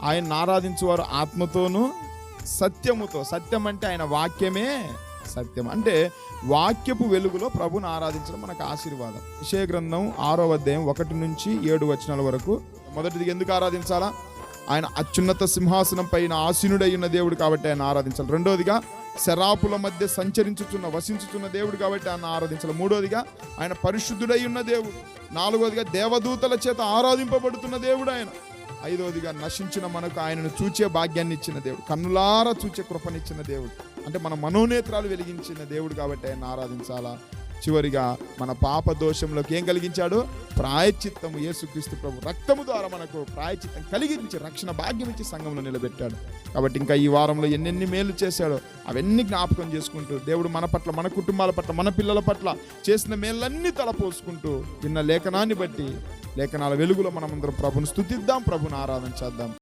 ఆయన ఆరాధించేవారు ఆత్మతోనూ సత్యముతో. సత్యం అంటే ఆయన వాక్యమే సత్యం. అంటే వాక్యపు వెలుగులో ప్రభుని ఆరాధించడం మనకు ఆశీర్వాదం. యెషయా గ్రంథం 6వ అధ్యాయం 1 నుంచి 7 వచనాల వరకు. మొదటిది ఎందుకు ఆరాధించాలా? ఆయన అత్యున్నత సింహాసనం పైన ఆసీనుడై ఉన్న దేవుడు కాబట్టి ఆయన ఆరాధించాలి. రెండోదిగా శరాపుల మధ్య వసించుచున్న దేవుడు కాబట్టి ఆయన ఆరాధించాలి. మూడోదిగా ఆయన పరిశుద్ధుడై ఉన్న దేవుడు. నాలుగోదిగా దేవదూతల చేత ఆరాధింపబడుతున్న దేవుడు ఆయన. ఐదోదిగా నశించిన మనకు ఆయనను చూచే భాగ్యాన్ని ఇచ్చిన దేవుడు, కన్నులారా చూచే కృపనిచ్చిన దేవుడు, అంటే మన మనోనేత్రాలు వెలిగించిన దేవుడు కాబట్టి ఆయన ఆరాధించాలా. చివరిగా మన పాప దోషంలోకి ఏం కలిగించాడు? ప్రాయశ్చిత్తము. యేసుక్రీస్తు ప్రభు రక్తము ద్వారా మనకు ప్రాయశ్చిత్తం కలిగించి రక్షణ భాగ్యం ఇచ్చి సంఘంలో నిలబెట్టాడు. కాబట్టి ఇంకా ఈ వారంలో ఎన్నెన్ని మేలు చేశాడో అవన్నీ జ్ఞాపకం చేసుకుంటూ దేవుడు మన పట్ల, మన కుటుంబాల పట్ల, మన పిల్లల పట్ల చేసిన మేళ్ళన్నీ తలపోసుకుంటూ విన్న లేఖనాన్ని బట్టి లేఖనాల వెలుగులో మనమందరం ప్రభుని స్తుతిద్దాం, ప్రభుని ఆరాధన చేద్దాం.